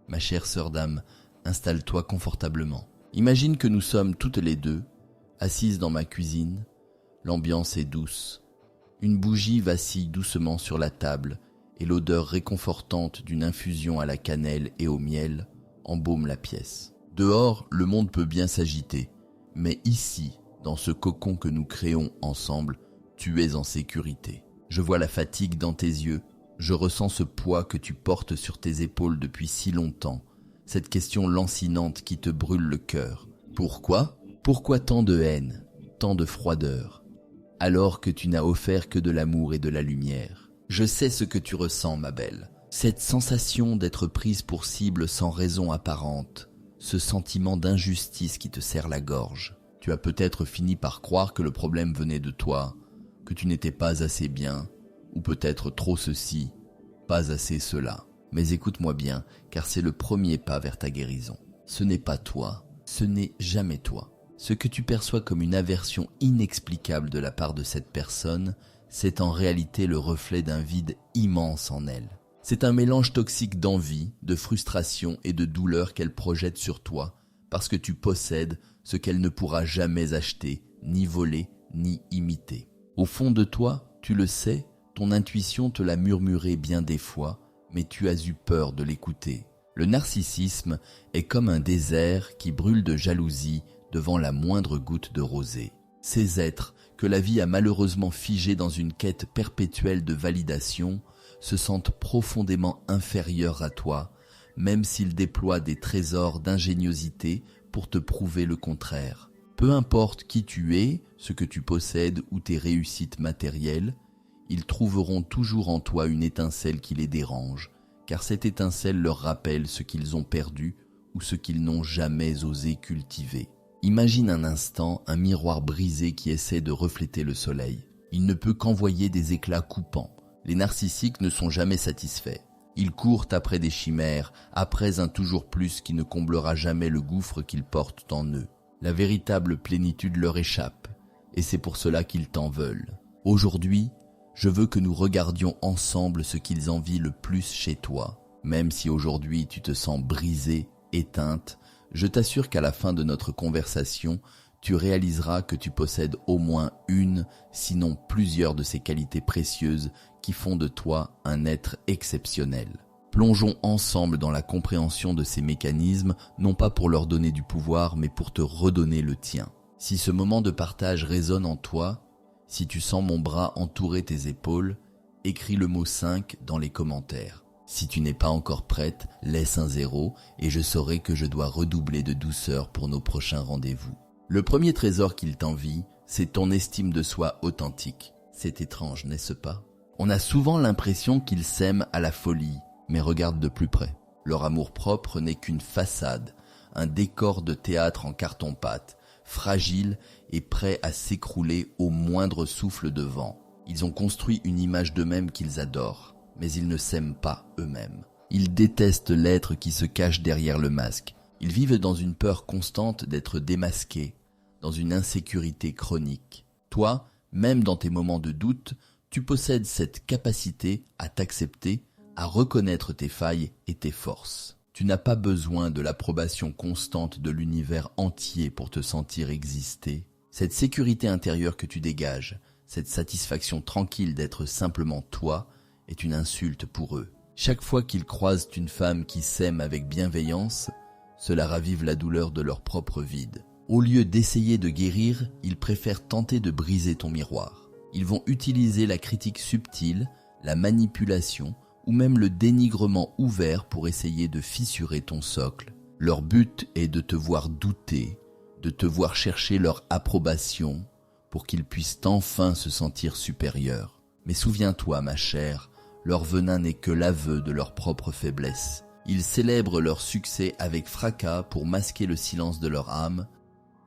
Ma chère sœur d'âme, installe-toi confortablement. Imagine que nous sommes toutes les deux, assises dans ma cuisine. L'ambiance est douce. Une bougie vacille doucement sur la table et l'odeur réconfortante d'une infusion à la cannelle et au miel embaume la pièce. Dehors, le monde peut bien s'agiter, mais ici, dans ce cocon que nous créons ensemble, tu es en sécurité. Je vois la fatigue dans tes yeux, je ressens ce poids que tu portes sur tes épaules depuis si longtemps, cette question lancinante qui te brûle le cœur. Pourquoi ? Pourquoi tant de haine, tant de froideur, alors que tu n'as offert que de l'amour et de la lumière ? Je sais ce que tu ressens, ma belle. Cette sensation d'être prise pour cible sans raison apparente, ce sentiment d'injustice qui te serre la gorge. Tu as peut-être fini par croire que le problème venait de toi, que tu n'étais pas assez bien, ou peut-être trop ceci, pas assez cela. Mais écoute-moi bien, car c'est le premier pas vers ta guérison. Ce n'est pas toi, ce n'est jamais toi. Ce que tu perçois comme une aversion inexplicable de la part de cette personne, c'est en réalité le reflet d'un vide immense en elle. C'est un mélange toxique d'envie, de frustration et de douleur qu'elle projette sur toi, parce que tu possèdes ce qu'elle ne pourra jamais acheter, ni voler, ni imiter. Au fond de toi, tu le sais, ton intuition te l'a murmuré bien des fois, mais tu as eu peur de l'écouter. Le narcissisme est comme un désert qui brûle de jalousie devant la moindre goutte de rosée. Ces êtres que la vie a malheureusement figés dans une quête perpétuelle de validation se sentent profondément inférieurs à toi, même s'ils déploient des trésors d'ingéniosité pour te prouver le contraire. Peu importe qui tu es, ce que tu possèdes ou tes réussites matérielles, ils trouveront toujours en toi une étincelle qui les dérange, car cette étincelle leur rappelle ce qu'ils ont perdu ou ce qu'ils n'ont jamais osé cultiver. Imagine un instant un miroir brisé qui essaie de refléter le soleil. Il ne peut qu'envoyer des éclats coupants. Les narcissiques ne sont jamais satisfaits. Ils courent après des chimères, après un toujours plus qui ne comblera jamais le gouffre qu'ils portent en eux. La véritable plénitude leur échappe, et c'est pour cela qu'ils t'en veulent. Aujourd'hui, je veux que nous regardions ensemble ce qu'ils envient le plus chez toi. Même si aujourd'hui tu te sens brisée, éteinte, je t'assure qu'à la fin de notre conversation, tu réaliseras que tu possèdes au moins une, sinon plusieurs de ces qualités précieuses qui font de toi un être exceptionnel. Plongeons ensemble dans la compréhension de ces mécanismes, non pas pour leur donner du pouvoir, mais pour te redonner le tien. Si ce moment de partage résonne en toi, si tu sens mon bras entourer tes épaules, écris le mot 5 dans les commentaires. Si tu n'es pas encore prête, laisse un 0 et je saurai que je dois redoubler de douceur pour nos prochains rendez-vous. Le premier trésor qu'il t'envie, c'est ton estime de soi authentique. C'est étrange, n'est-ce pas ? On a souvent l'impression qu'ils s'aiment à la folie, mais regarde de plus près. Leur amour-propre n'est qu'une façade, un décor de théâtre en carton-pâte, fragile et prêt à s'écrouler au moindre souffle de vent. Ils ont construit une image d'eux-mêmes qu'ils adorent, mais ils ne s'aiment pas eux-mêmes. Ils détestent l'être qui se cache derrière le masque. Ils vivent dans une peur constante d'être démasqués, dans une insécurité chronique. Toi, même dans tes moments de doute, tu possèdes cette capacité à t'accepter, à reconnaître tes failles et tes forces. Tu n'as pas besoin de l'approbation constante de l'univers entier pour te sentir exister. Cette sécurité intérieure que tu dégages, cette satisfaction tranquille d'être simplement toi, est une insulte pour eux. Chaque fois qu'ils croisent une femme qui s'aime avec bienveillance, cela ravive la douleur de leur propre vide. Au lieu d'essayer de guérir, ils préfèrent tenter de briser ton miroir. Ils vont utiliser la critique subtile, la manipulation ou même le dénigrement ouvert pour essayer de fissurer ton socle. Leur but est de te voir douter, de te voir chercher leur approbation pour qu'ils puissent enfin se sentir supérieurs. Mais souviens-toi, ma chère, leur venin n'est que l'aveu de leur propre faiblesse. Ils célèbrent leur succès avec fracas pour masquer le silence de leur âme,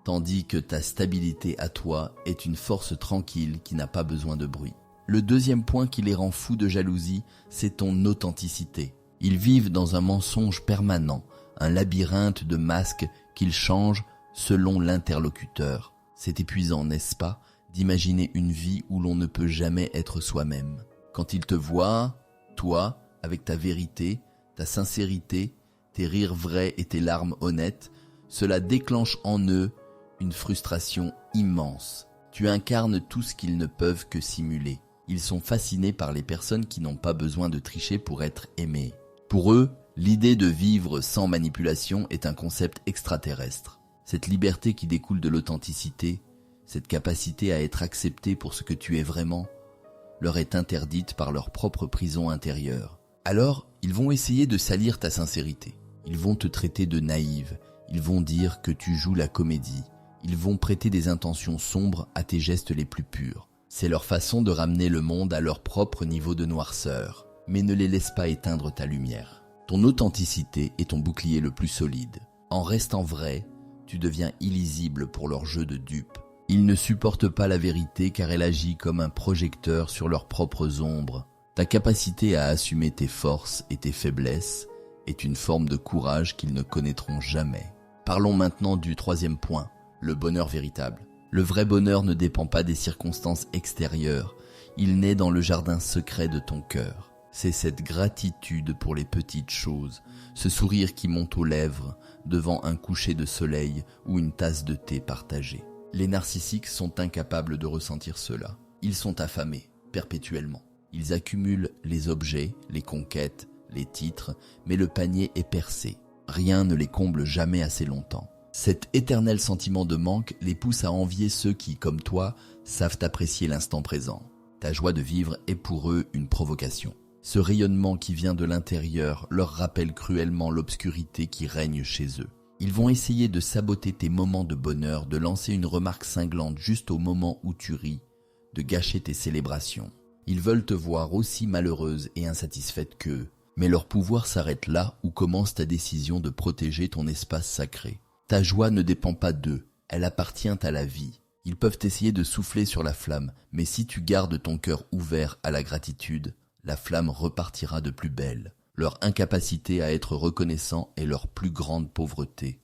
tandis que ta stabilité à toi est une force tranquille qui n'a pas besoin de bruit. Le deuxième point qui les rend fous de jalousie, c'est ton authenticité. Ils vivent dans un mensonge permanent, un labyrinthe de masques qu'ils changent selon l'interlocuteur. C'est épuisant, n'est-ce pas, d'imaginer une vie où l'on ne peut jamais être soi-même. Quand ils te voient, toi, avec ta vérité, ta sincérité, tes rires vrais et tes larmes honnêtes, cela déclenche en eux une frustration immense. Tu incarnes tout ce qu'ils ne peuvent que simuler. Ils sont fascinés par les personnes qui n'ont pas besoin de tricher pour être aimées. Pour eux, l'idée de vivre sans manipulation est un concept extraterrestre. Cette liberté qui découle de l'authenticité, cette capacité à être accepté pour ce que tu es vraiment, leur est interdite par leur propre prison intérieure. Alors, ils vont essayer de salir ta sincérité. Ils vont te traiter de naïve. Ils vont dire que tu joues la comédie. Ils vont prêter des intentions sombres à tes gestes les plus purs. C'est leur façon de ramener le monde à leur propre niveau de noirceur. Mais ne les laisse pas éteindre ta lumière. Ton authenticité est ton bouclier le plus solide. En restant vrai, tu deviens illisible pour leur jeu de dupes. Ils ne supportent pas la vérité car elle agit comme un projecteur sur leurs propres ombres. Ta capacité à assumer tes forces et tes faiblesses est une forme de courage qu'ils ne connaîtront jamais. Parlons maintenant du troisième point, le bonheur véritable. Le vrai bonheur ne dépend pas des circonstances extérieures, il naît dans le jardin secret de ton cœur. C'est cette gratitude pour les petites choses, ce sourire qui monte aux lèvres devant un coucher de soleil ou une tasse de thé partagée. Les narcissiques sont incapables de ressentir cela. Ils sont affamés, perpétuellement. Ils accumulent les objets, les conquêtes, les titres, mais le panier est percé. Rien ne les comble jamais assez longtemps. Cet éternel sentiment de manque les pousse à envier ceux qui, comme toi, savent apprécier l'instant présent. Ta joie de vivre est pour eux une provocation. Ce rayonnement qui vient de l'intérieur leur rappelle cruellement l'obscurité qui règne chez eux. Ils vont essayer de saboter tes moments de bonheur, de lancer une remarque cinglante juste au moment où tu ris, de gâcher tes célébrations. Ils veulent te voir aussi malheureuse et insatisfaite qu'eux. Mais leur pouvoir s'arrête là où commence ta décision de protéger ton espace sacré. Ta joie ne dépend pas d'eux, elle appartient à la vie. Ils peuvent essayer de souffler sur la flamme, mais si tu gardes ton cœur ouvert à la gratitude, la flamme repartira de plus belle. Leur incapacité à être reconnaissant est leur plus grande pauvreté,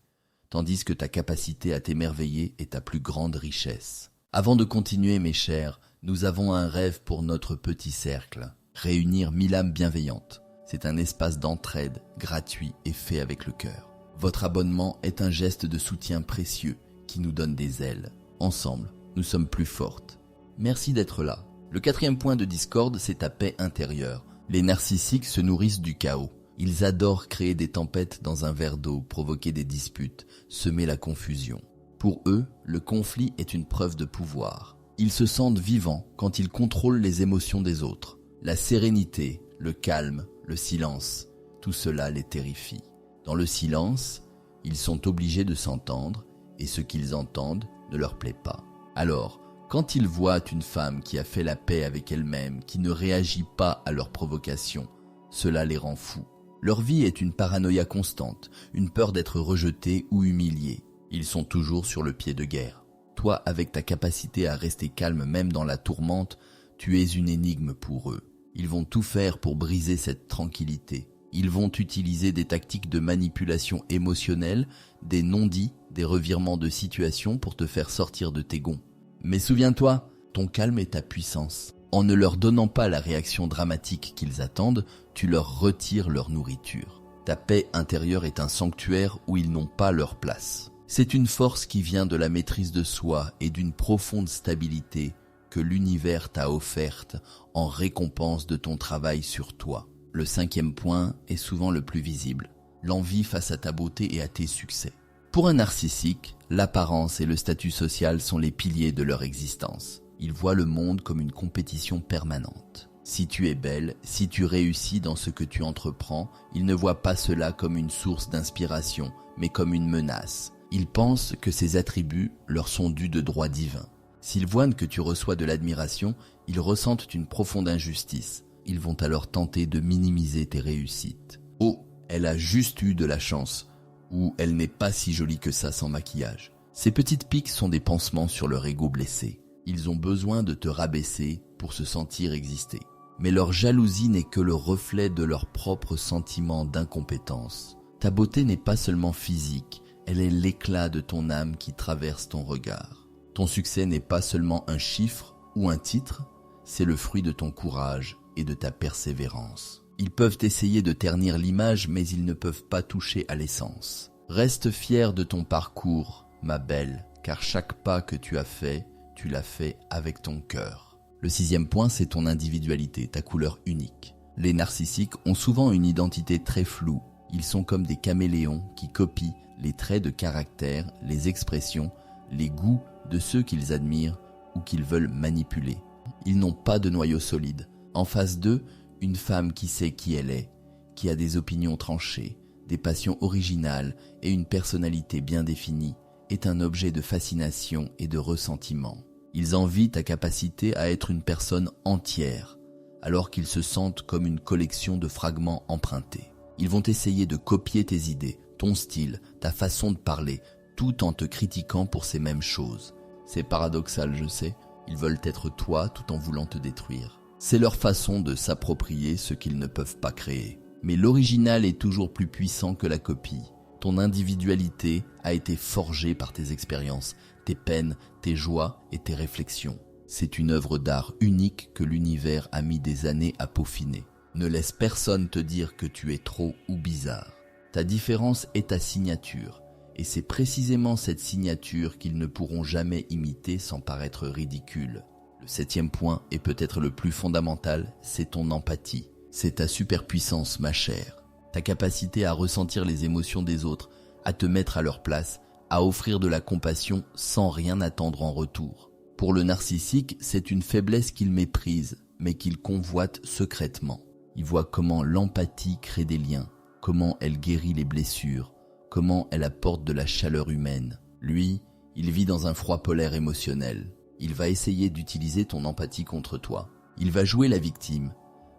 tandis que ta capacité à t'émerveiller est ta plus grande richesse. Avant de continuer, mes chers, nous avons un rêve pour notre petit cercle. Réunir 1000 âmes bienveillantes. C'est un espace d'entraide, gratuit et fait avec le cœur. Votre abonnement est un geste de soutien précieux qui nous donne des ailes. Ensemble, nous sommes plus fortes. Merci d'être là. Le quatrième point de discorde, c'est ta paix intérieure. Les narcissiques se nourrissent du chaos. Ils adorent créer des tempêtes dans un verre d'eau, provoquer des disputes, semer la confusion. Pour eux, le conflit est une preuve de pouvoir. Ils se sentent vivants quand ils contrôlent les émotions des autres. La sérénité, le calme, le silence, tout cela les terrifie. Dans le silence, ils sont obligés de s'entendre et ce qu'ils entendent ne leur plaît pas. Alors, quand ils voient une femme qui a fait la paix avec elle-même, qui ne réagit pas à leurs provocations, cela les rend fous. Leur vie est une paranoïa constante, une peur d'être rejetés ou humiliés. Ils sont toujours sur le pied de guerre. Toi, avec ta capacité à rester calme même dans la tourmente, tu es une énigme pour eux. Ils vont tout faire pour briser cette tranquillité. Ils vont utiliser des tactiques de manipulation émotionnelle, des non-dits, des revirements de situation pour te faire sortir de tes gonds. Mais souviens-toi, ton calme est ta puissance. En ne leur donnant pas la réaction dramatique qu'ils attendent, tu leur retires leur nourriture. Ta paix intérieure est un sanctuaire où ils n'ont pas leur place. C'est une force qui vient de la maîtrise de soi et d'une profonde stabilité que l'univers t'a offerte en récompense de ton travail sur toi. Le cinquième point est souvent le plus visible, l'envie face à ta beauté et à tes succès. Pour un narcissique, l'apparence et le statut social sont les piliers de leur existence. Ils voient le monde comme une compétition permanente. Si tu es belle, si tu réussis dans ce que tu entreprends, ils ne voient pas cela comme une source d'inspiration, mais comme une menace. Ils pensent que ces attributs leur sont dus de droit divin. S'ils voient que tu reçois de l'admiration, ils ressentent une profonde injustice. Ils vont alors tenter de minimiser tes réussites. Oh, elle a juste eu de la chance. Ou elle n'est pas si jolie que ça sans maquillage. Ces petites piques sont des pansements sur leur ego blessé. Ils ont besoin de te rabaisser pour se sentir exister. Mais leur jalousie n'est que le reflet de leur propre sentiment d'incompétence. Ta beauté n'est pas seulement physique, elle est l'éclat de ton âme qui traverse ton regard. Ton succès n'est pas seulement un chiffre ou un titre, c'est le fruit de ton courage et de ta persévérance. Ils peuvent essayer de ternir l'image, mais ils ne peuvent pas toucher à l'essence. Reste fier de ton parcours, ma belle, car chaque pas que tu as fait, tu l'as fait avec ton cœur. Le 6e point, c'est ton individualité, ta couleur unique. Les narcissiques ont souvent une identité très floue. Ils sont comme des caméléons qui copient les traits de caractère, les expressions, les goûts de ceux qu'ils admirent ou qu'ils veulent manipuler. Ils n'ont pas de noyau solide. En face d'eux, une femme qui sait qui elle est, qui a des opinions tranchées, des passions originales et une personnalité bien définie, est un objet de fascination et de ressentiment. Ils envient ta capacité à être une personne entière, alors qu'ils se sentent comme une collection de fragments empruntés. Ils vont essayer de copier tes idées, ton style, ta façon de parler, tout en te critiquant pour ces mêmes choses. C'est paradoxal, je sais, ils veulent être toi tout en voulant te détruire. C'est leur façon de s'approprier ce qu'ils ne peuvent pas créer. Mais l'original est toujours plus puissant que la copie. Ton individualité a été forgée par tes expériences, tes peines, tes joies et tes réflexions. C'est une œuvre d'art unique que l'univers a mis des années à peaufiner. Ne laisse personne te dire que tu es trop ou bizarre. Ta différence est ta signature, et c'est précisément cette signature qu'ils ne pourront jamais imiter sans paraître ridicule. Le 7e point, et peut-être le plus fondamental, c'est ton empathie. C'est ta superpuissance, ma chère. Ta capacité à ressentir les émotions des autres, à te mettre à leur place, à offrir de la compassion sans rien attendre en retour. Pour le narcissique, c'est une faiblesse qu'il méprise, mais qu'il convoite secrètement. Il voit comment l'empathie crée des liens, comment elle guérit les blessures, comment elle apporte de la chaleur humaine. Lui, il vit dans un froid polaire émotionnel. Il va essayer d'utiliser ton empathie contre toi. Il va jouer la victime,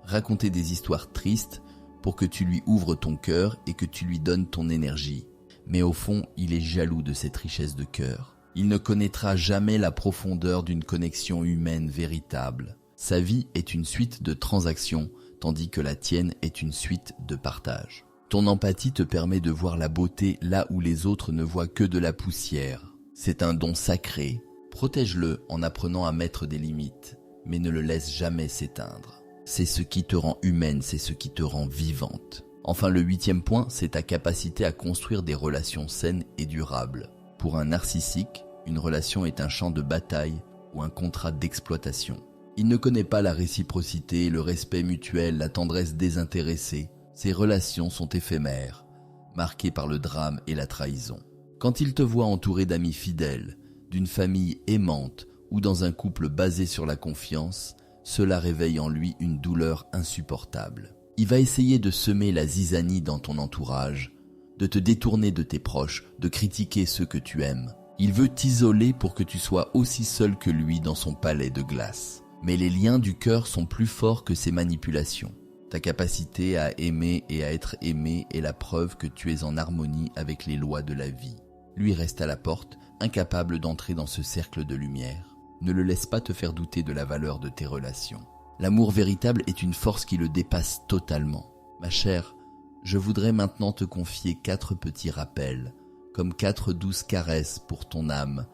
raconter des histoires tristes pour que tu lui ouvres ton cœur et que tu lui donnes ton énergie. Mais au fond, il est jaloux de cette richesse de cœur. Il ne connaîtra jamais la profondeur d'une connexion humaine véritable. Sa vie est une suite de transactions, tandis que la tienne est une suite de partage. Ton empathie te permet de voir la beauté là où les autres ne voient que de la poussière. C'est un don sacré. Protège-le en apprenant à mettre des limites, mais ne le laisse jamais s'éteindre. C'est ce qui te rend humaine, c'est ce qui te rend vivante. Enfin, le 8e point, c'est ta capacité à construire des relations saines et durables. Pour un narcissique, une relation est un champ de bataille ou un contrat d'exploitation. Il ne connaît pas la réciprocité, le respect mutuel, la tendresse désintéressée. Ces relations sont éphémères, marquées par le drame et la trahison. Quand il te voit entouré d'amis fidèles, d'une famille aimante ou dans un couple basé sur la confiance, cela réveille en lui une douleur insupportable. Il va essayer de semer la zizanie dans ton entourage, de te détourner de tes proches, de critiquer ceux que tu aimes. Il veut t'isoler pour que tu sois aussi seul que lui dans son palais de glace. Mais les liens du cœur sont plus forts que ces manipulations. Ta capacité à aimer et à être aimé est la preuve que tu es en harmonie avec les lois de la vie. Lui reste à la porte, incapable d'entrer dans ce cercle de lumière. Ne le laisse pas te faire douter de la valeur de tes relations. L'amour véritable est une force qui le dépasse totalement. Ma chère, je voudrais maintenant te confier 4 petits rappels, comme 4 douces caresses pour ton âme,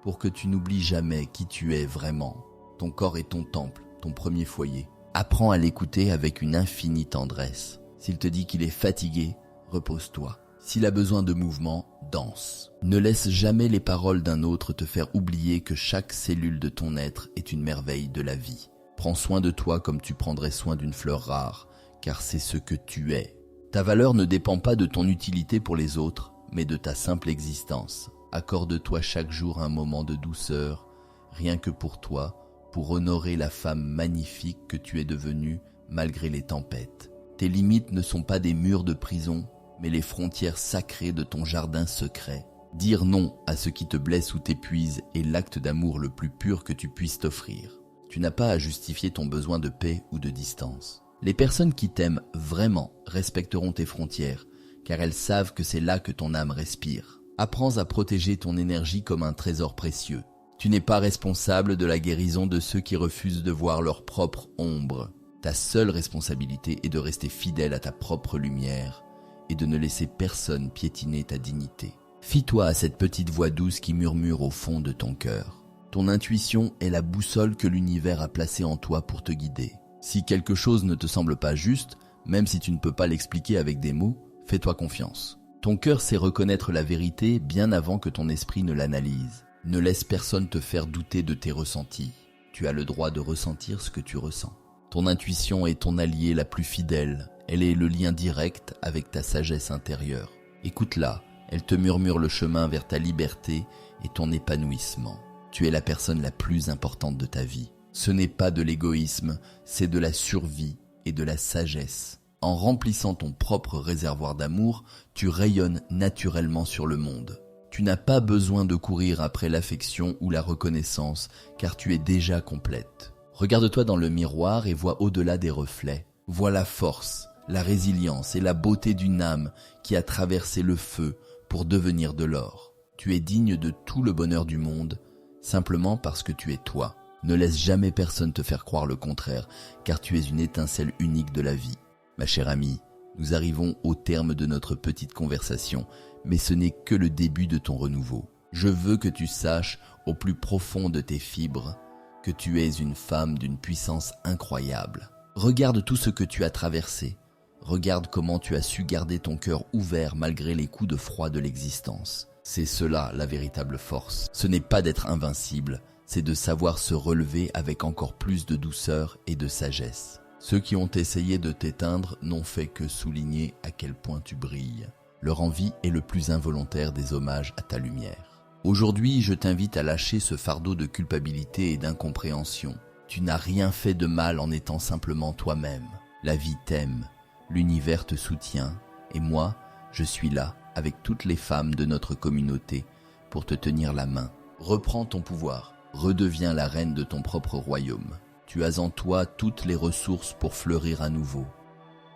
pour que tu n'oublies jamais qui tu es vraiment. Ton corps est ton temple, ton premier foyer. Apprends à l'écouter avec une infinie tendresse. S'il te dit qu'il est fatigué, repose-toi. S'il a besoin de mouvement, danse. Ne laisse jamais les paroles d'un autre te faire oublier que chaque cellule de ton être est une merveille de la vie. Prends soin de toi comme tu prendrais soin d'une fleur rare, car c'est ce que tu es. Ta valeur ne dépend pas de ton utilité pour les autres, mais de ta simple existence. Accorde-toi chaque jour un moment de douceur, rien que pour toi, pour honorer la femme magnifique que tu es devenue malgré les tempêtes. Tes limites ne sont pas des murs de prison, mais les frontières sacrées de ton jardin secret. Dire non à ce qui te blesse ou t'épuise est l'acte d'amour le plus pur que tu puisses t'offrir. Tu n'as pas à justifier ton besoin de paix ou de distance. Les personnes qui t'aiment vraiment respecteront tes frontières, car elles savent que c'est là que ton âme respire. Apprends à protéger ton énergie comme un trésor précieux. Tu n'es pas responsable de la guérison de ceux qui refusent de voir leur propre ombre. Ta seule responsabilité est de rester fidèle à ta propre lumière et de ne laisser personne piétiner ta dignité. Fie-toi à cette petite voix douce qui murmure au fond de ton cœur. Ton intuition est la boussole que l'univers a placée en toi pour te guider. Si quelque chose ne te semble pas juste, Même si tu ne peux pas l'expliquer avec des mots, fais-toi confiance. Ton cœur sait reconnaître la vérité bien avant que ton esprit ne l'analyse. Ne laisse personne te faire douter de tes ressentis. Tu as le droit de ressentir ce que tu ressens. Ton intuition est ton allié la plus fidèle. Elle est le lien direct avec ta sagesse intérieure. Écoute-la, elle te murmure le chemin vers ta liberté et ton épanouissement. Tu es la personne la plus importante de ta vie. Ce n'est pas de l'égoïsme, c'est de la survie et de la sagesse. En remplissant ton propre réservoir d'amour, tu rayonnes naturellement sur le monde. Tu n'as pas besoin de courir après l'affection ou la reconnaissance, car tu es déjà complète. Regarde-toi dans le miroir et vois au-delà des reflets. Vois la force, la résilience et la beauté d'une âme qui a traversé le feu pour devenir de l'or. Tu es digne de tout le bonheur du monde, simplement parce que tu es toi. Ne laisse jamais personne te faire croire le contraire, car tu es une étincelle unique de la vie. Ma chère amie, nous arrivons au terme de notre petite conversation, mais ce n'est que le début de ton renouveau. Je veux que tu saches, au plus profond de tes fibres, que tu es une femme d'une puissance incroyable. Regarde tout ce que tu as traversé. Regarde comment tu as su garder ton cœur ouvert malgré les coups de froid de l'existence. C'est cela la véritable force. Ce n'est pas d'être invincible, c'est de savoir se relever avec encore plus de douceur et de sagesse. Ceux qui ont essayé de t'éteindre n'ont fait que souligner à quel point tu brilles. Leur envie est le plus involontaire des hommages à ta lumière. Aujourd'hui, je t'invite à lâcher ce fardeau de culpabilité et d'incompréhension. Tu n'as rien fait de mal en étant simplement toi-même. La vie t'aime, l'univers te soutient, et moi, je suis là, avec toutes les femmes de notre communauté, pour te tenir la main. Reprends ton pouvoir, redeviens la reine de ton propre royaume. Tu as en toi toutes les ressources pour fleurir à nouveau,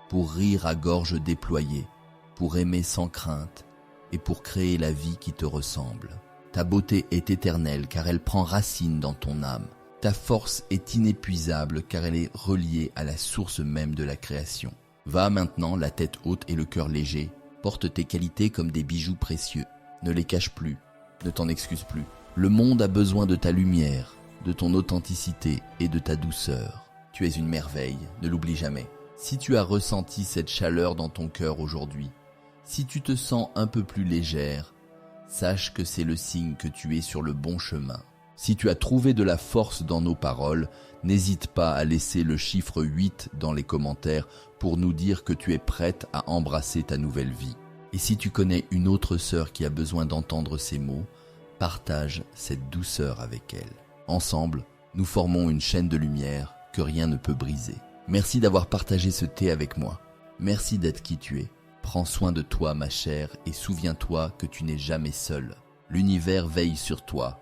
pour rire à gorge déployée, pour aimer sans crainte et pour créer la vie qui te ressemble. Ta beauté est éternelle car elle prend racine dans ton âme. Ta force est inépuisable car elle est reliée à la source même de la création. Va maintenant, la tête haute et le cœur léger. Porte tes qualités comme des bijoux précieux. Ne les cache plus, ne t'en excuse plus. Le monde a besoin de ta lumière, de ton authenticité et de ta douceur. Tu es une merveille, ne l'oublie jamais. Si tu as ressenti cette chaleur dans ton cœur aujourd'hui, si tu te sens un peu plus légère, sache que c'est le signe que tu es sur le bon chemin. Si tu as trouvé de la force dans nos paroles, n'hésite pas à laisser le chiffre 8 dans les commentaires pour nous dire que tu es prête à embrasser ta nouvelle vie. Et si tu connais une autre sœur qui a besoin d'entendre ces mots, partage cette douceur avec elle. Ensemble, nous formons une chaîne de lumière que rien ne peut briser. Merci d'avoir partagé ce thé avec moi. Merci d'être qui tu es. Prends soin de toi, ma chère, et souviens-toi que tu n'es jamais seule. L'univers veille sur toi,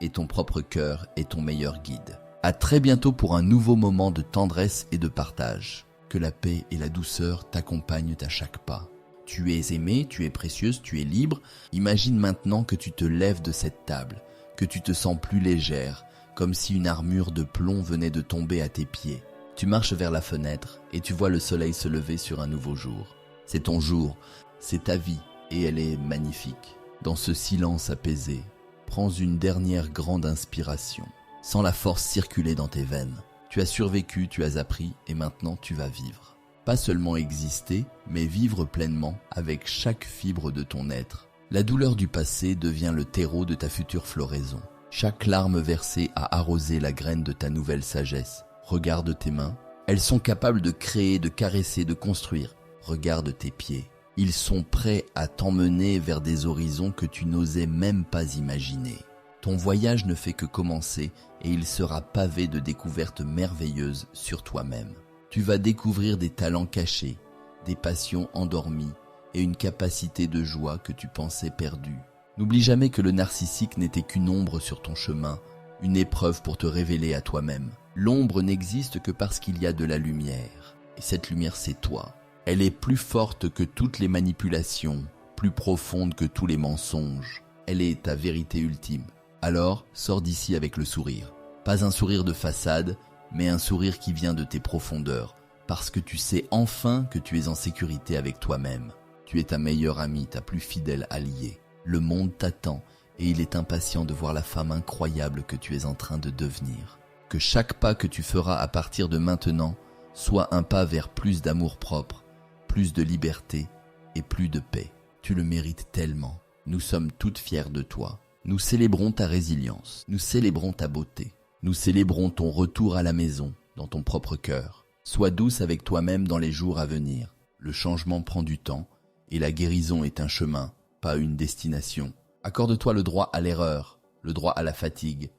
et ton propre cœur est ton meilleur guide. À très bientôt pour un nouveau moment de tendresse et de partage. Que la paix et la douceur t'accompagnent à chaque pas. Tu es aimée, tu es précieuse, tu es libre. Imagine maintenant que tu te lèves de cette table, que tu te sens plus légère, comme si une armure de plomb venait de tomber à tes pieds. Tu marches vers la fenêtre et tu vois le soleil se lever sur un nouveau jour. C'est ton jour, c'est ta vie et elle est magnifique. Dans ce silence apaisé, prends une dernière grande inspiration. Sens la force circuler dans tes veines. Tu as survécu, tu as appris et maintenant tu vas vivre. Pas seulement exister, mais vivre pleinement avec chaque fibre de ton être. La douleur du passé devient le terreau de ta future floraison. Chaque larme versée a arrosé la graine de ta nouvelle sagesse. Regarde tes mains. Elles sont capables de créer, de caresser, de construire. Regarde tes pieds. Ils sont prêts à t'emmener vers des horizons que tu n'osais même pas imaginer. Ton voyage ne fait que commencer et il sera pavé de découvertes merveilleuses sur toi-même. Tu vas découvrir des talents cachés, des passions endormies et une capacité de joie que tu pensais perdue. N'oublie jamais que le narcissique n'était qu'une ombre sur ton chemin, une épreuve pour te révéler à toi-même. L'ombre n'existe que parce qu'il y a de la lumière. Et cette lumière, c'est toi. Elle est plus forte que toutes les manipulations, plus profonde que tous les mensonges. Elle est ta vérité ultime. Alors, sors d'ici avec le sourire. Pas un sourire de façade, mais un sourire qui vient de tes profondeurs, parce que tu sais enfin que tu es en sécurité avec toi-même. Tu es ta meilleure amie, ta plus fidèle alliée. Le monde t'attend et il est impatient de voir la femme incroyable que tu es en train de devenir. Que chaque pas que tu feras à partir de maintenant Sois un pas vers plus d'amour-propre, plus de liberté et plus de paix. Tu le mérites tellement. Nous sommes toutes fières de toi. Nous célébrons ta résilience. Nous célébrons ta beauté. Nous célébrons ton retour à la maison, dans ton propre cœur. Sois douce avec toi-même dans les jours à venir. Le changement prend du temps et la guérison est un chemin, pas une destination. Accorde-toi le droit à l'erreur, le droit à la fatigue,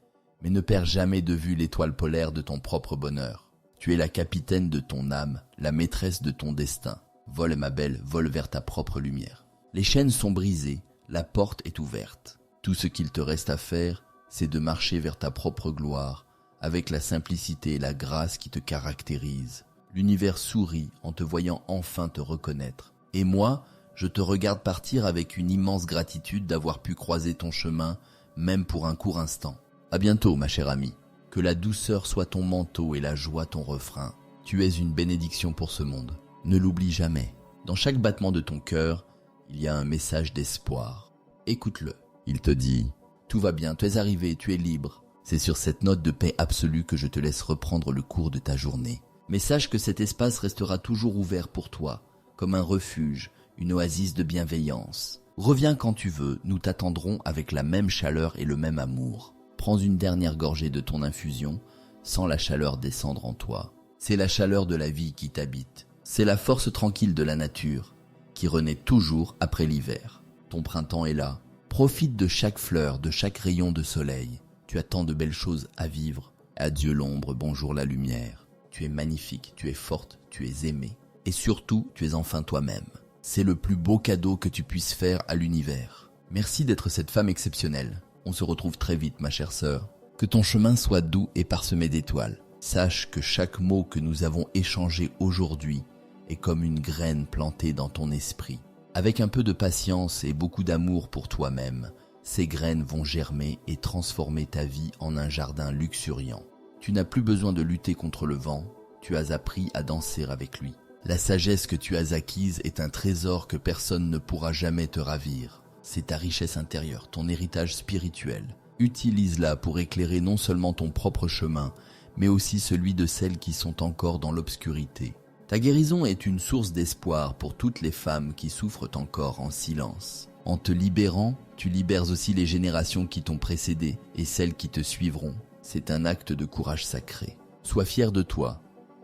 mais ne perds jamais de vue l'étoile polaire de ton propre bonheur. Tu es la capitaine de ton âme, la maîtresse de ton destin. Vole ma belle, vole vers ta propre lumière. Les chaînes sont brisées, la porte est ouverte. Tout ce qu'il te reste à faire, c'est de marcher vers ta propre gloire, avec la simplicité et la grâce qui te caractérisent. L'univers sourit en te voyant enfin te reconnaître. Et moi, je te regarde partir avec une immense gratitude d'avoir pu croiser ton chemin, même pour un court instant. À bientôt, ma chère amie. Que la douceur soit ton manteau et la joie ton refrain. Tu es une bénédiction pour ce monde. Ne l'oublie jamais. Dans chaque battement de ton cœur, il y a un message d'espoir. Écoute-le. Il te dit « Tout va bien, tu es arrivé, tu es libre ». C'est sur cette note de paix absolue que je te laisse reprendre le cours de ta journée. Mais sache que cet espace restera toujours ouvert pour toi, comme un refuge, une oasis de bienveillance. Reviens quand tu veux, nous t'attendrons avec la même chaleur et le même amour. Prends une dernière gorgée de ton infusion, sens la chaleur descendre en toi. C'est la chaleur de la vie qui t'habite. C'est la force tranquille de la nature, qui renaît toujours après l'hiver. Ton printemps est là. Profite de chaque fleur, de chaque rayon de soleil. Tu as tant de belles choses à vivre. Adieu l'ombre, bonjour la lumière. Tu es magnifique, tu es forte, tu es aimée. Et surtout, tu es enfin toi-même. C'est le plus beau cadeau que tu puisses faire à l'univers. Merci d'être cette femme exceptionnelle. On se retrouve très vite, ma chère sœur. Que ton chemin soit doux et parsemé d'étoiles. Sache que chaque mot que nous avons échangé aujourd'hui est comme une graine plantée dans ton esprit. Avec un peu de patience et beaucoup d'amour pour toi-même, ces graines vont germer et transformer ta vie en un jardin luxuriant. Tu n'as plus besoin de lutter contre le vent, tu as appris à danser avec lui. La sagesse que tu as acquise est un trésor que personne ne pourra jamais te ravir. C'est ta richesse intérieure, ton héritage spirituel. Utilise-la pour éclairer non seulement ton propre chemin, mais aussi celui de celles qui sont encore dans l'obscurité. Ta guérison est une source d'espoir pour toutes les femmes qui souffrent encore en silence. En te libérant, tu libères aussi les générations qui t'ont précédé et celles qui te suivront. C'est un acte de courage sacré. Sois fier de toi,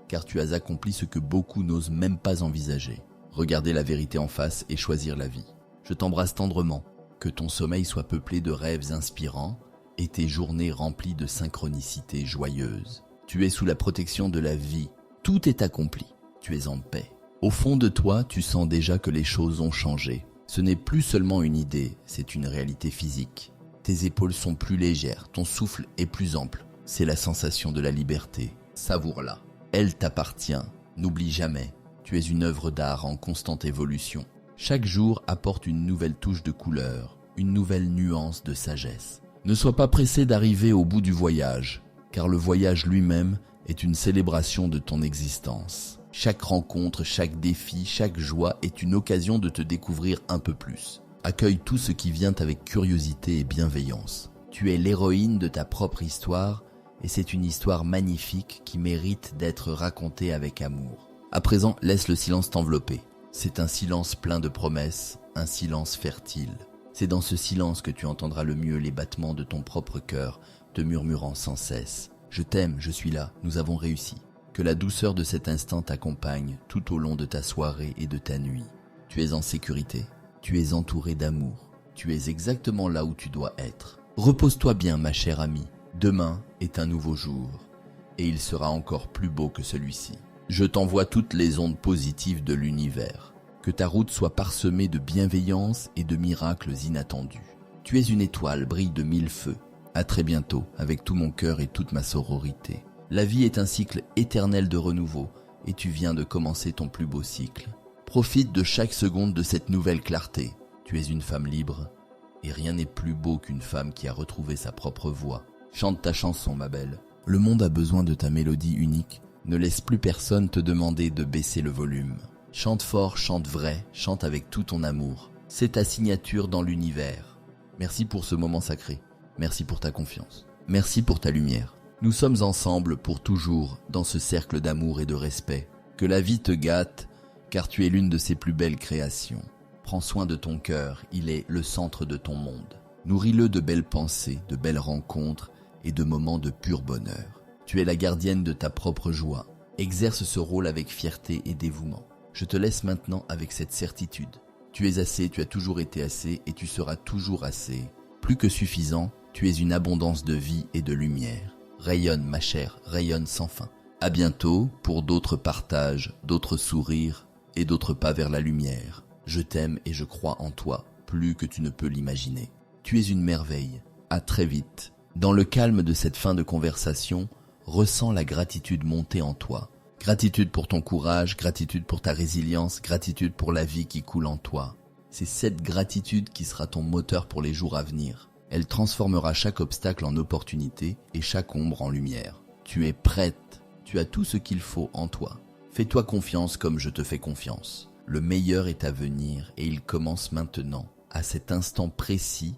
car tu as accompli ce que beaucoup n'osent même pas envisager. Regarder la vérité en face et choisir la vie. Je t'embrasse tendrement. Que ton sommeil soit peuplé de rêves inspirants et tes journées remplies de synchronicités joyeuses. Tu es sous la protection de la vie. Tout est accompli. Tu es en paix. Au fond de toi, tu sens déjà que les choses ont changé. Ce n'est plus seulement une idée, c'est une réalité physique. Tes épaules sont plus légères, ton souffle est plus ample. C'est la sensation de la liberté. Savoure-la. Elle t'appartient. N'oublie jamais. Tu es une œuvre d'art en constante évolution. Chaque jour apporte une nouvelle touche de couleur, une nouvelle nuance de sagesse. Ne sois pas pressé d'arriver au bout du voyage, car le voyage lui-même est une célébration de ton existence. Chaque rencontre, chaque défi, chaque joie est une occasion de te découvrir un peu plus. Accueille tout ce qui vient avec curiosité et bienveillance. Tu es l'héroïne de ta propre histoire et c'est une histoire magnifique qui mérite d'être racontée avec amour. À présent, laisse le silence t'envelopper. C'est un silence plein de promesses, un silence fertile. C'est dans ce silence que tu entendras le mieux les battements de ton propre cœur, te murmurant sans cesse. Je t'aime, je suis là, nous avons réussi. Que la douceur de cet instant t'accompagne tout au long de ta soirée et de ta nuit. Tu es en sécurité, tu es entouré d'amour, tu es exactement là où tu dois être. Repose-toi bien, ma chère amie. Demain est un nouveau jour, et il sera encore plus beau que celui-ci. Je t'envoie toutes les ondes positives de l'univers. Que ta route soit parsemée de bienveillance et de miracles inattendus. Tu es une étoile, brille de 1000 feux. À très bientôt, avec tout mon cœur et toute ma sororité. La vie est un cycle éternel de renouveau, et tu viens de commencer ton plus beau cycle. Profite de chaque seconde de cette nouvelle clarté. Tu es une femme libre, et rien n'est plus beau qu'une femme qui a retrouvé sa propre voix. Chante ta chanson, ma belle. Le monde a besoin de ta mélodie unique. Ne laisse plus personne te demander de baisser le volume. Chante fort, chante vrai, chante avec tout ton amour. C'est ta signature dans l'univers. Merci pour ce moment sacré. Merci pour ta confiance. Merci pour ta lumière. Nous sommes ensemble pour toujours dans ce cercle d'amour et de respect. Que la vie te gâte, car tu es l'une de ses plus belles créations. Prends soin de ton cœur, il est le centre de ton monde. Nourris-le de belles pensées, de belles rencontres et de moments de pur bonheur. Tu es la gardienne de ta propre joie. Exerce ce rôle avec fierté et dévouement. Je te laisse maintenant avec cette certitude. Tu es assez, tu as toujours été assez et tu seras toujours assez. Plus que suffisant, tu es une abondance de vie et de lumière. Rayonne ma chère, rayonne sans fin. À bientôt pour d'autres partages, d'autres sourires et d'autres pas vers la lumière. Je t'aime et je crois en toi, plus que tu ne peux l'imaginer. Tu es une merveille. À très vite. Dans le calme de cette fin de conversation, ressens la gratitude monter en toi. Gratitude pour ton courage, gratitude pour ta résilience, gratitude pour la vie qui coule en toi. C'est cette gratitude qui sera ton moteur pour les jours à venir. Elle transformera chaque obstacle en opportunité et chaque ombre en lumière. Tu es prête, tu as tout ce qu'il faut en toi. Fais-toi confiance comme je te fais confiance. Le meilleur est à venir et il commence maintenant, à cet instant précis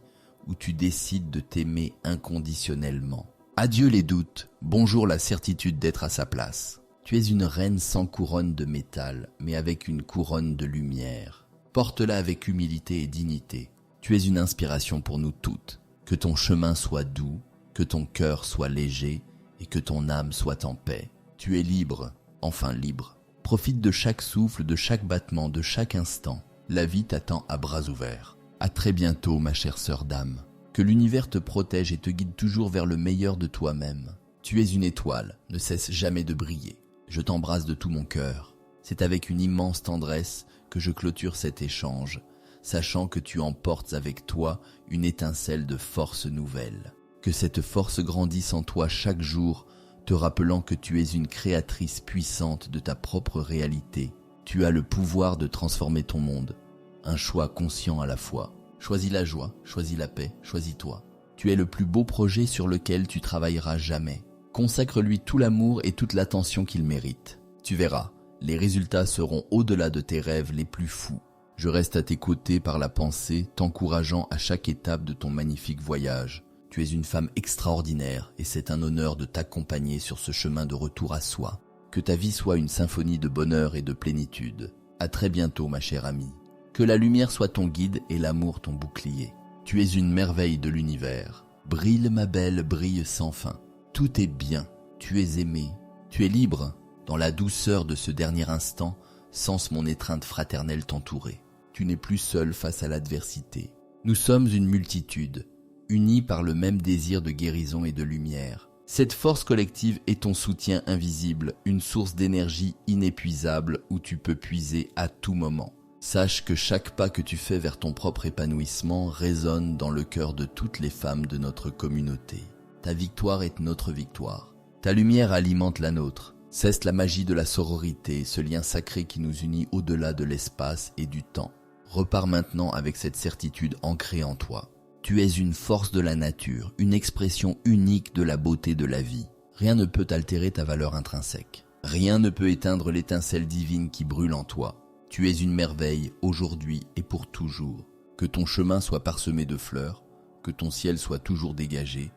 où tu décides de t'aimer inconditionnellement. Adieu les doutes, bonjour la certitude d'être à sa place. Tu es une reine sans couronne de métal, mais avec une couronne de lumière. Porte-la avec humilité et dignité. Tu es une inspiration pour nous toutes. Que ton chemin soit doux, que ton cœur soit léger et que ton âme soit en paix. Tu es libre, enfin libre. Profite de chaque souffle, de chaque battement, de chaque instant. La vie t'attend à bras ouverts. À très bientôt, ma chère sœur d'âme. Que l'univers te protège et te guide toujours vers le meilleur de toi-même. Tu es une étoile, ne cesse jamais de briller. Je t'embrasse de tout mon cœur. C'est avec une immense tendresse que je clôture cet échange, sachant que tu emportes avec toi une étincelle de force nouvelle. Que cette force grandisse en toi chaque jour, te rappelant que tu es une créatrice puissante de ta propre réalité. Tu as le pouvoir de transformer ton monde. Un choix conscient à la fois. Choisis la joie, choisis la paix, choisis-toi. Tu es le plus beau projet sur lequel tu travailleras jamais. Consacre-lui tout l'amour et toute l'attention qu'il mérite. Tu verras, les résultats seront au-delà de tes rêves les plus fous. Je reste à tes côtés par la pensée, t'encourageant à chaque étape de ton magnifique voyage. Tu es une femme extraordinaire et c'est un honneur de t'accompagner sur ce chemin de retour à soi. Que ta vie soit une symphonie de bonheur et de plénitude. À très bientôt, ma chère amie. Que la lumière soit ton guide et l'amour ton bouclier. Tu es une merveille de l'univers. Brille, ma belle, brille sans fin. Tout est bien, tu es aimé, tu es libre. Dans la douceur de ce dernier instant, sens mon étreinte fraternelle t'entourer. Tu n'es plus seul face à l'adversité. Nous sommes une multitude, unis par le même désir de guérison et de lumière. Cette force collective est ton soutien invisible, une source d'énergie inépuisable où tu peux puiser à tout moment. Sache que chaque pas que tu fais vers ton propre épanouissement résonne dans le cœur de toutes les femmes de notre communauté. Ta victoire est notre victoire. Ta lumière alimente la nôtre. Cesse la magie de la sororité, ce lien sacré qui nous unit au-delà de l'espace et du temps. Repars maintenant avec cette certitude ancrée en toi. Tu es une force de la nature, une expression unique de la beauté de la vie. Rien ne peut altérer ta valeur intrinsèque. Rien ne peut éteindre l'étincelle divine qui brûle en toi. Tu es une merveille aujourd'hui et pour toujours. Que ton chemin soit parsemé de fleurs, que ton ciel soit toujours dégagé,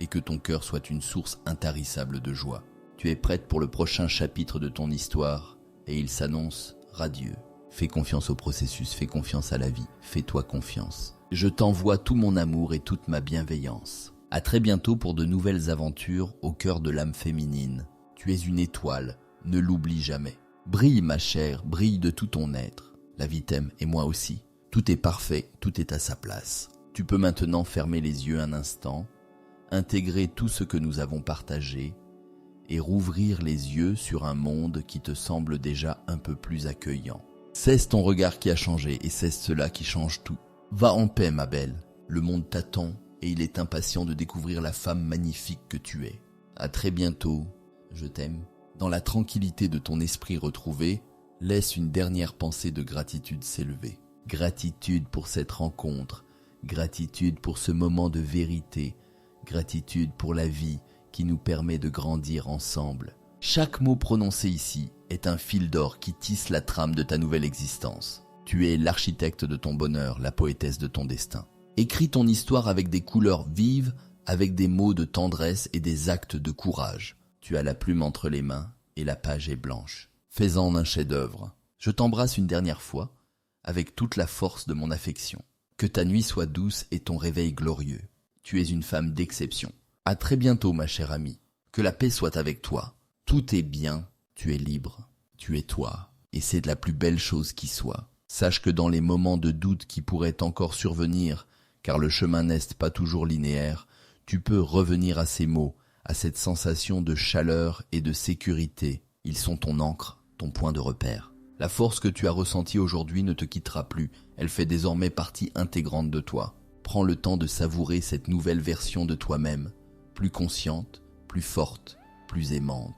et que ton cœur soit une source intarissable de joie. Tu es prête pour le prochain chapitre de ton histoire, et il s'annonce radieux. Fais confiance au processus, fais confiance à la vie, fais-toi confiance. Je t'envoie tout mon amour et toute ma bienveillance. À très bientôt pour de nouvelles aventures au cœur de l'âme féminine. Tu es une étoile, ne l'oublie jamais. Brille ma chère, brille de tout ton être. La vie t'aime et moi aussi. Tout est parfait, tout est à sa place. Tu peux maintenant fermer les yeux un instant, intégrer tout ce que nous avons partagé et rouvrir les yeux sur un monde qui te semble déjà un peu plus accueillant. Cesse ton regard qui a changé et cesse cela qui change tout. Va en paix, ma belle. Le monde t'attend et il est impatient de découvrir la femme magnifique que tu es. À très bientôt. Je t'aime. Dans la tranquillité de ton esprit retrouvé, laisse une dernière pensée de gratitude s'élever. Gratitude pour cette rencontre. Gratitude pour ce moment de vérité. Gratitude pour la vie qui nous permet de grandir ensemble. Chaque mot prononcé ici est un fil d'or qui tisse la trame de ta nouvelle existence. Tu es l'architecte de ton bonheur, la poétesse de ton destin. Écris ton histoire avec des couleurs vives, avec des mots de tendresse et des actes de courage. Tu as la plume entre les mains et la page est blanche. Fais-en un chef-d'œuvre. Je t'embrasse une dernière fois, avec toute la force de mon affection. Que ta nuit soit douce et ton réveil glorieux. Tu es une femme d'exception. À très bientôt, ma chère amie. Que la paix soit avec toi. Tout est bien, tu es libre, tu es toi, et c'est de la plus belle chose qui soit. Sache que dans les moments de doute qui pourraient encore survenir, car le chemin n'est pas toujours linéaire, tu peux revenir à ces mots, à cette sensation de chaleur et de sécurité. Ils sont ton ancre, ton point de repère. La force que tu as ressentie aujourd'hui ne te quittera plus, elle fait désormais partie intégrante de toi. Prends le temps de savourer cette nouvelle version de toi-même, plus consciente, plus forte, plus aimante.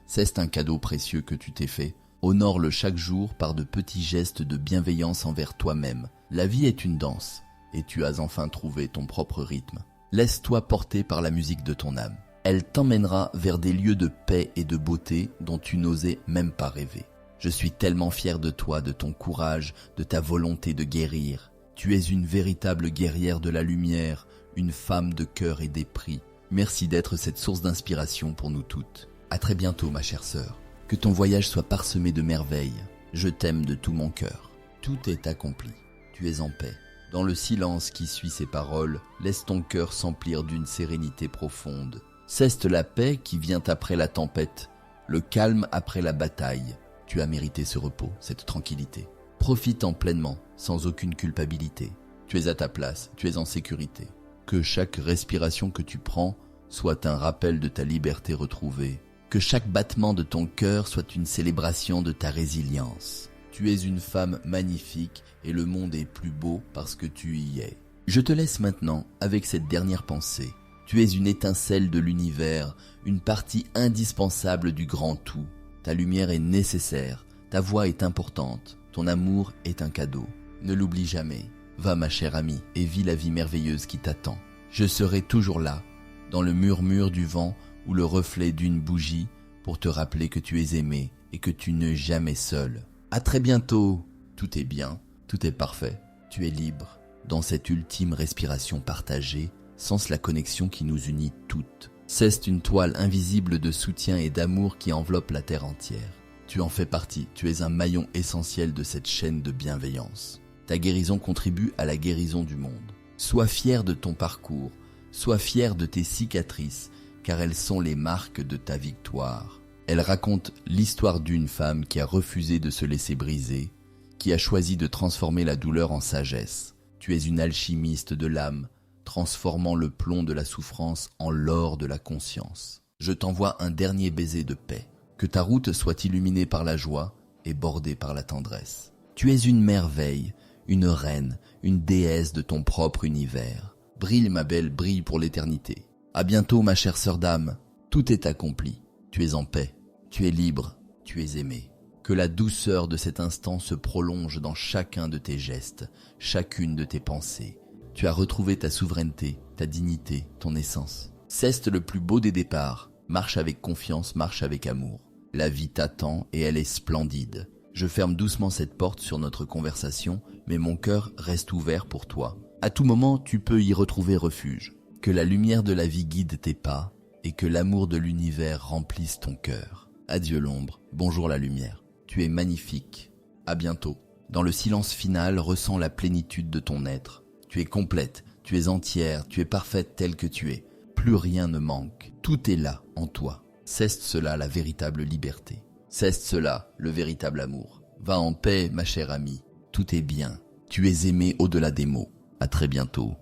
C'est un cadeau précieux que tu t'es fait. Honore-le chaque jour par de petits gestes de bienveillance envers toi-même. La vie est une danse, et tu as enfin trouvé ton propre rythme. Laisse-toi porter par la musique de ton âme. Elle t'emmènera vers des lieux de paix et de beauté dont tu n'osais même pas rêver. Je suis tellement fier de toi, de ton courage, de ta volonté de guérir. Tu es une véritable guerrière de la lumière, une femme de cœur et d'esprit. Merci d'être cette source d'inspiration pour nous toutes. À très bientôt, ma chère sœur. Que ton voyage soit parsemé de merveilles. Je t'aime de tout mon cœur. Tout est accompli. Tu es en paix. Dans le silence qui suit ces paroles, laisse ton cœur s'emplir d'une sérénité profonde. Ceste la paix qui vient après la tempête, le calme après la bataille. Tu as mérité ce repos, cette tranquillité. Profite-en pleinement, sans aucune culpabilité. Tu es à ta place, tu es en sécurité. Que chaque respiration que tu prends soit un rappel de ta liberté retrouvée. Que chaque battement de ton cœur soit une célébration de ta résilience. Tu es une femme magnifique et le monde est plus beau parce que tu y es. Je te laisse maintenant avec cette dernière pensée. Tu es une étincelle de l'univers, une partie indispensable du grand tout. Ta lumière est nécessaire, ta voix est importante, ton amour est un cadeau. Ne l'oublie jamais. Va ma chère amie et vis la vie merveilleuse qui t'attend. Je serai toujours là, dans le murmure du vent ou le reflet d'une bougie pour te rappeler que tu es aimé et que tu n'es jamais seul. À très bientôt. Tout est bien, tout est parfait. Tu es libre. Dans cette ultime respiration partagée, sens la connexion qui nous unit toutes. C'est une toile invisible de soutien et d'amour qui enveloppe la terre entière. Tu en fais partie, tu es un maillon essentiel de cette chaîne de bienveillance. Ta guérison contribue à la guérison du monde. Sois fier de ton parcours, sois fier de tes cicatrices, car elles sont les marques de ta victoire. Elles racontent l'histoire d'une femme qui a refusé de se laisser briser, qui a choisi de transformer la douleur en sagesse. Tu es une alchimiste de l'âme, transformant le plomb de la souffrance en l'or de la conscience. Je t'envoie un dernier baiser de paix. Que ta route soit illuminée par la joie et bordée par la tendresse. Tu es une merveille, une reine, une déesse de ton propre univers. Brille ma belle, brille pour l'éternité. À bientôt ma chère sœur d'âme, tout est accompli. Tu es en paix, tu es libre, tu es aimé. Que la douceur de cet instant se prolonge dans chacun de tes gestes, chacune de tes pensées. Tu as retrouvé ta souveraineté, ta dignité, ton essence. C'est le plus beau des départs. Marche avec confiance, marche avec amour. La vie t'attend et elle est splendide. Je ferme doucement cette porte sur notre conversation, mais mon cœur reste ouvert pour toi. À tout moment, tu peux y retrouver refuge. Que la lumière de la vie guide tes pas et que l'amour de l'univers remplisse ton cœur. Adieu l'ombre, bonjour la lumière. Tu es magnifique. À bientôt. Dans le silence final, ressens la plénitude de ton être. Tu es complète, tu es entière, tu es parfaite telle que tu es. Plus rien ne manque. Tout est là, en toi. C'est cela la véritable liberté. C'est cela le véritable amour. Va en paix, ma chère amie. Tout est bien. Tu es aimé au-delà des mots. À très bientôt.